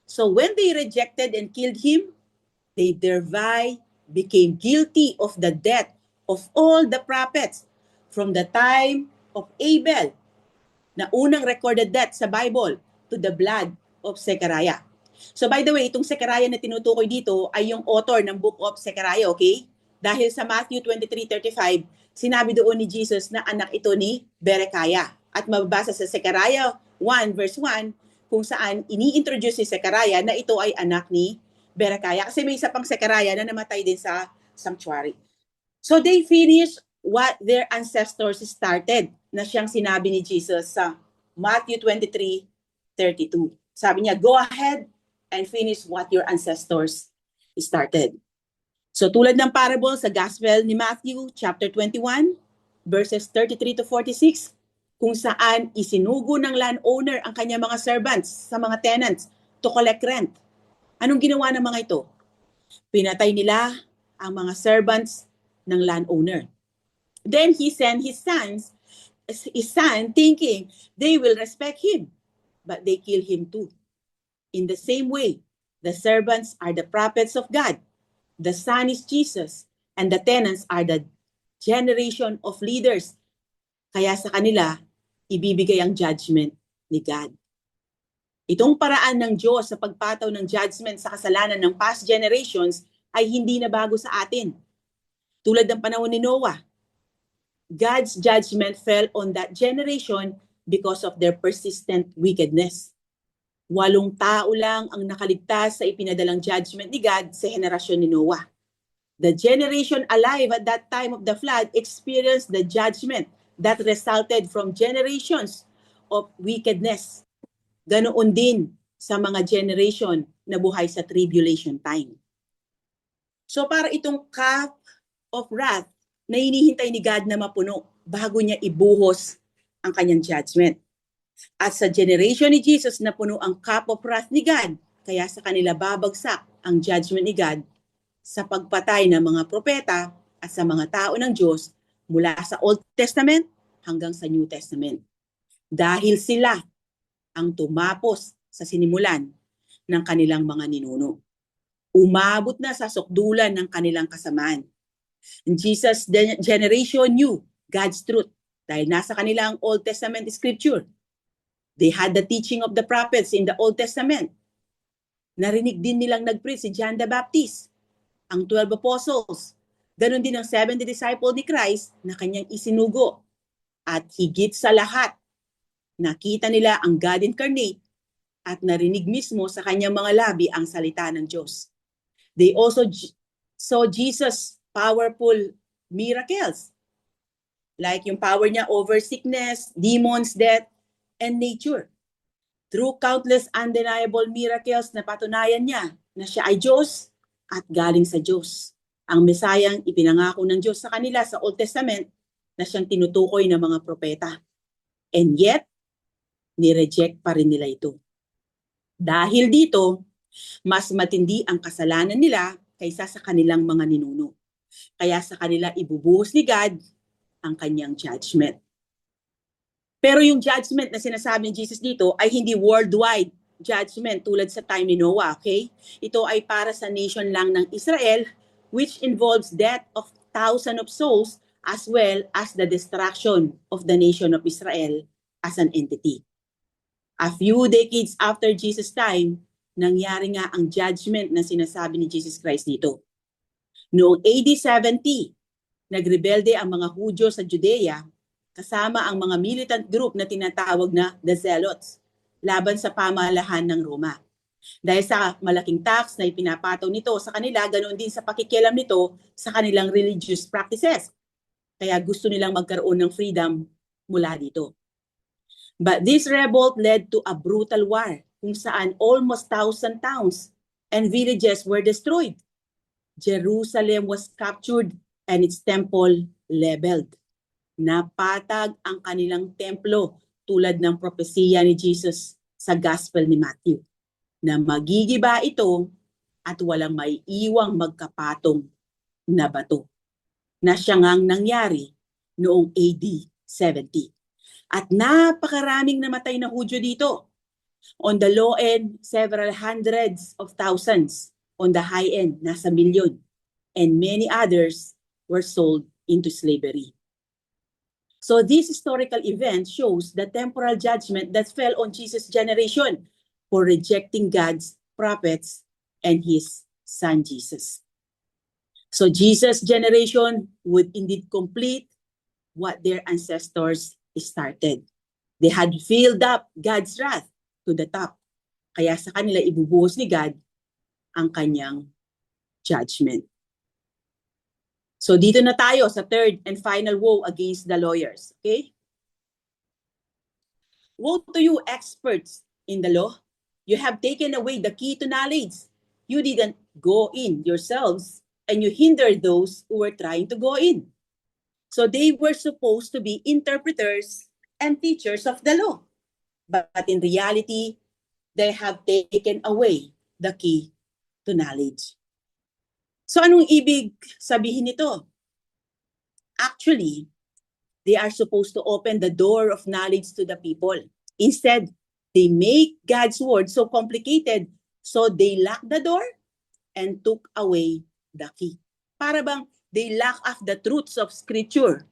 So when they rejected and killed Him, they thereby became guilty of the death of all the prophets from the time of Abel, na unang recorded death sa Bible, to the blood of Zechariah. So by the way, itong Zechariah na tinutukoy dito ay yung author ng book of Zechariah, okay? Dahil sa Matthew 23:35, sinabi doon ni Jesus na anak ito ni Berechiah. At mababasa sa Zechariah 1 verse 1 kung saan ini-introduce si Zechariah na ito ay anak ni Berechiah. Kasi may isa pang Zechariah na namatay din sa sanctuary. So they finished what their ancestors started, na siyang sinabi ni Jesus sa Matthew 23:32. Sabi niya, go ahead and finish what your ancestors started. So tulad ng parable sa Gospel ni Matthew, chapter 21, verses 33 to 46, kung saan isinugo ng landowner ang kanyang mga servants sa mga tenants to collect rent. Anong ginawa ng mga ito? Pinatay nila ang mga servants ng landowner. Then he sent his son thinking they will respect him, but they kill him too. In the same way, the servants are the prophets of God, the son is Jesus, and the tenants are the generation of leaders. Kaya sa kanila, ibibigay ang judgment ni God. Itong paraan ng Diyos sa pagpataw ng judgment sa kasalanan ng past generations ay hindi na bago sa atin. Tulad ng panahon ni Noah, God's judgment fell on that generation because of their persistent wickedness. 8 tao lang ang nakaligtas sa ipinadalang judgment ni God sa henerasyon ni Noah. The generation alive at that time of the flood experienced the judgment that resulted from generations of wickedness. Ganoon din sa mga generation na buhay sa tribulation time. So para itong cup of wrath na hinihintay ni God na mapuno bago niya ibuhos ang kanyang judgment. At sa generation ni Jesus na puno ang cup of wrath ni God, kaya sa kanila babagsak ang judgment ni God sa pagpatay ng mga propeta at sa mga tao ng Diyos mula sa Old Testament hanggang sa New Testament. Dahil sila ang tumapos sa sinimulan ng kanilang mga ninuno. Umabot na sa sukdulan ng kanilang kasamaan. Jesus' generation knew God's truth dahil nasa kanila ang Old Testament scripture. They had the teaching of the prophets in the Old Testament. Narinig din nilang nag-preach si John the Baptist, ang 12 apostles. Ganon din ang 70 disciples ni Christ na kanyang isinugo. At higit sa lahat, nakita nila ang God incarnate at narinig mismo sa kanyang mga labi ang salita ng Diyos. They also saw Jesus' powerful miracles. Like yung power niya over sickness, demons, death, and nature. Through countless undeniable miracles na patunayan niya na siya ay Diyos at galing sa Diyos. Ang Mesayang ipinangako ng Diyos sa kanila sa Old Testament na siyang tinutukoy ng mga propeta. And yet, nireject pa rin nila ito. Dahil dito, mas matindi ang kasalanan nila kaysa sa kanilang mga ninuno. Kaya sa kanila ibubuhos ni God ang kanyang judgment. Pero yung judgment na sinasabi ni Jesus dito ay hindi worldwide judgment tulad sa time ni Noah, okay? Ito ay para sa nation lang ng Israel, which involves death of thousands of souls as well as the destruction of the nation of Israel as an entity. A few decades after Jesus' time, nangyari nga ang judgment na sinasabi ni Jesus Christ dito. Noong AD 70, nagrebelde ang mga Hudyo sa Judea kasama ang mga militant group na tinatawag na the Zealots laban sa pamahalaan ng Roma. Dahil sa malaking tax na ipinapataw nito sa kanila, ganoon din sa pakikialam nito sa kanilang religious practices. Kaya gusto nilang magkaroon ng freedom mula dito. But this revolt led to a brutal war kung saan almost 1,000 towns and villages were destroyed. Jerusalem was captured and its temple leveled. Napatag ang kanilang templo tulad ng propesiya ni Jesus sa Gospel ni Matthew na magigiba ito at walang maiiwang magkapatong na bato na siya ngang nangyari noong AD 70. At napakaraming namatay na Hudyo dito. On the low end, several hundreds of thousands. On the high end, nasa milyon. And many others were sold into slavery. So this historical event shows the temporal judgment that fell on Jesus' generation for rejecting God's prophets and his son Jesus. So Jesus' generation would indeed complete what their ancestors started. They had filled up God's wrath to the top. Kaya sa kanila ibubuhos ni God ang kanyang judgment. So dito na tayo sa third and final woe against the lawyers. Okay? Woe to you, experts in the law. You have taken away the key to knowledge. You didn't go in yourselves, and you hindered those who were trying to go in. So they were supposed to be interpreters and teachers of the law. But in reality, they have taken away the key to knowledge. So anong ibig sabihin nito? Actually, they are supposed to open the door of knowledge to the people. Instead, they make God's word so complicated, so they lock the door and took away the key. Para bang they lock off the truths of Scripture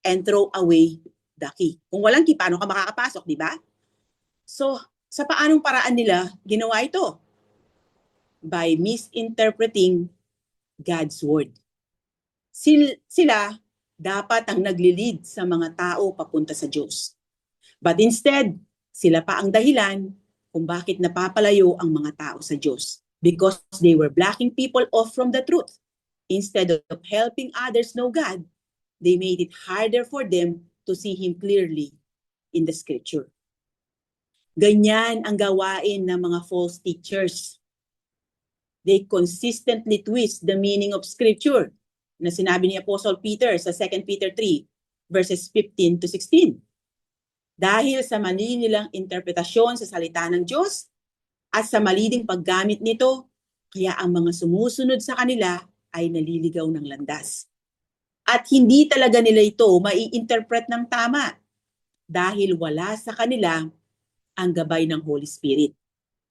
and throw away the key. Kung walang key, paano ka makakapasok, di ba? So, sa paanong paraan nila ginawa ito? By misinterpreting God's word. Sila dapat ang nagli-lead sa mga tao papunta sa Diyos. But instead, sila pa ang dahilan kung bakit napapalayo ang mga tao sa Diyos. Because they were blocking people off from the truth. Instead of helping others know God, they made it harder for them to see Him clearly in the Scripture. Ganyan ang gawain ng mga false teachers. They consistently twist the meaning of Scripture na sinabi ni Apostle Peter sa 2 Peter 3 verses 15 to 16. Dahil sa mali nilang interpretasyon sa salita ng Diyos at sa mali ding paggamit nito, kaya ang mga sumusunod sa kanila ay naliligaw ng landas. At hindi talaga nila ito mai-interpret ng tama dahil wala sa kanila ang gabay ng Holy Spirit.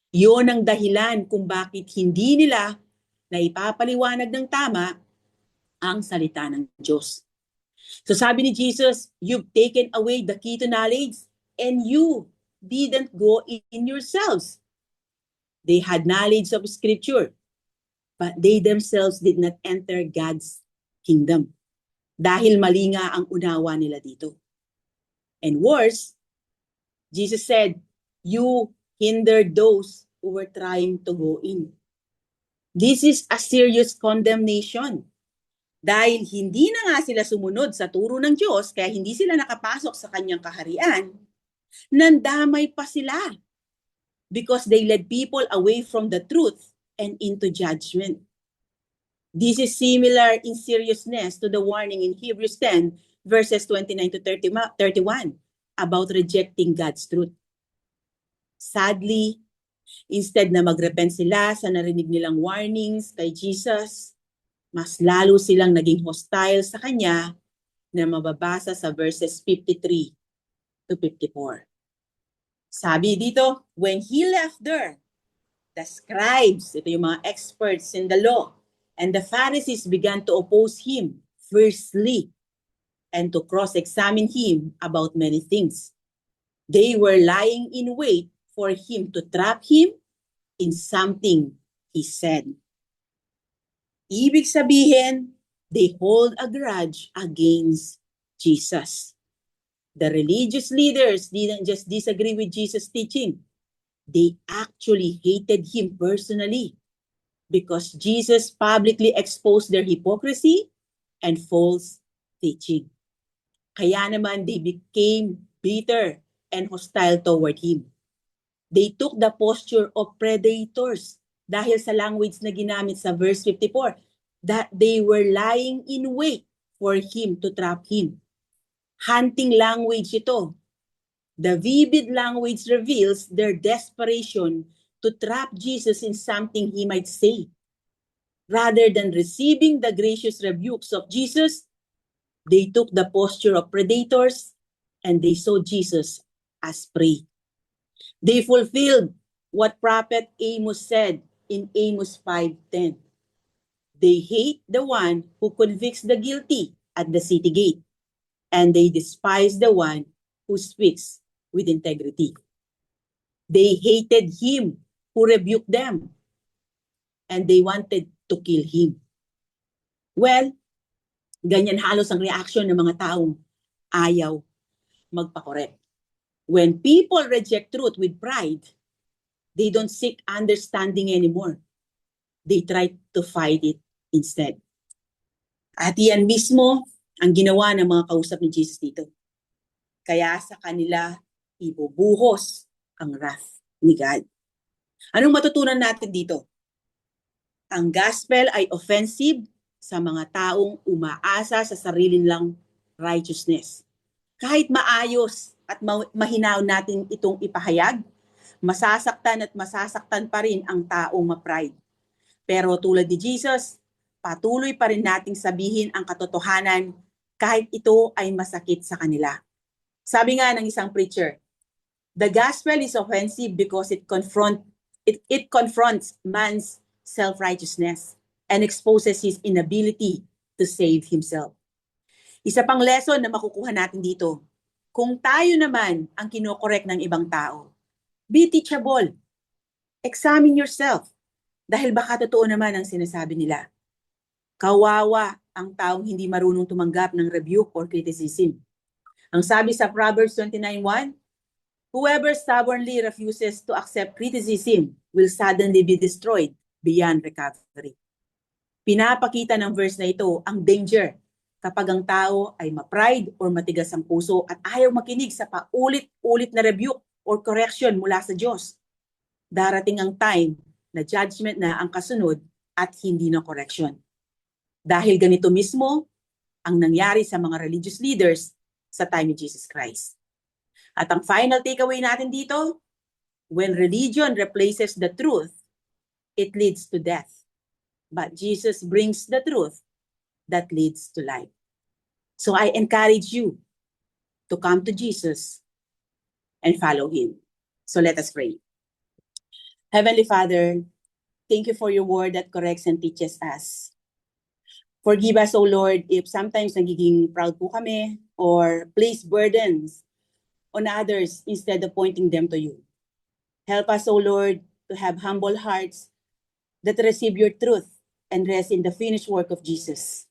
Iyon ang dahilan kung bakit hindi nila naipapaliwanag ng tama ang salita ng Diyos. So sabi ni Jesus, you've taken away the key to knowledge and you didn't go in yourselves. They had knowledge of Scripture, but they themselves did not enter God's kingdom. Dahil mali nga ang unawa nila dito. And worse, Jesus said, you hindered those who were trying to go in. This is a serious condemnation. Dahil hindi na nga sila sumunod sa turo ng Diyos, kaya hindi sila nakapasok sa kanyang kaharian, nandamay pa sila. Because they led people away from the truth and into judgment. This is similar in seriousness to the warning in Hebrews 10 verses 29 to 31 about rejecting God's truth. Sadly, instead na magrepent sila sa narinig nilang warnings kay Jesus, mas lalo silang naging hostile sa kanya na mababasa sa verses 53 to 54. Sabi dito, when he left there, the scribes, ito yung mga experts in the law, and the Pharisees began to oppose him fiercely and to cross-examine him about many things. They were lying in wait for him to trap him in something he said. Ibig sabihin, they hold a grudge against Jesus. The religious leaders didn't just disagree with Jesus' teaching. They actually hated him personally because Jesus publicly exposed their hypocrisy and false teaching. Kaya naman they became bitter and hostile toward him. They took the posture of predators dahil sa language na ginamit sa verse 54, that they were lying in wait for him to trap him. Hunting language ito. The vivid language reveals their desperation to trap Jesus in something he might say. Rather than receiving the gracious rebukes of Jesus, they took the posture of predators and they saw Jesus as prey. They fulfilled what prophet Amos said in Amos 5:10. They hate the one who convicts the guilty at the city gate, and they despise the one who speaks with integrity. They hated him who rebuked them, and they wanted to kill him. Well, ganyan halos ang reaction ng mga taong ayaw magpakorek. When people reject truth with pride, they don't seek understanding anymore. They try to fight it instead. At iyan mismo ang ginawa ng mga kausap ni Jesus dito. Kaya sa kanila ibubuhos ang wrath ni God. Anong matutunan natin dito? Ang gospel ay offensive sa mga taong umaasa sa sarili nilang righteousness. Kahit maayos at mahinaw natin itong ipahayag, masasaktan at masasaktan pa rin ang taong ma-pride. Pero tulad ni Jesus, patuloy pa rin nating sabihin ang katotohanan kahit ito ay masakit sa kanila. Sabi nga ng isang preacher, the gospel is offensive because it confronts man's self-righteousness and exposes his inability to save himself. Isa pang lesson na makukuha natin dito, kung tayo naman ang kinokorek ng ibang tao, be teachable. Examine yourself. Dahil baka totoo naman ang sinasabi nila. Kawawa ang taong hindi marunong tumanggap ng rebuke or criticism. Ang sabi sa Proverbs 29:1, whoever stubbornly refuses to accept criticism will suddenly be destroyed beyond recovery. Pinapakita ng verse na ito ang danger kapag ang tao ay ma-pride or matigas ang puso at ayaw makinig sa paulit-ulit na rebuke or correction mula sa Diyos. Darating ang time na judgment na ang kasunod at hindi na correction. Dahil ganito mismo ang nangyari sa mga religious leaders sa time ni Jesus Christ. At ang final takeaway natin dito, when religion replaces the truth, it leads to death. But Jesus brings the truth that leads to life. So I encourage you to come to Jesus and follow Him. So let us pray. Heavenly Father, thank you for your word that corrects and teaches us. Forgive us, O Lord, if sometimes nagiging proud po kami or place burdens on others instead of pointing them to you. Help us, O Lord, to have humble hearts that receive your truth and rest in the finished work of Jesus.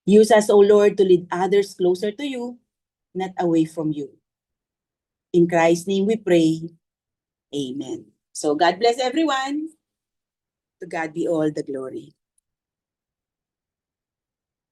Use us, O Lord, to lead others closer to you, not away from you. In Christ's name we pray. Amen. So God bless everyone. To God be all the glory.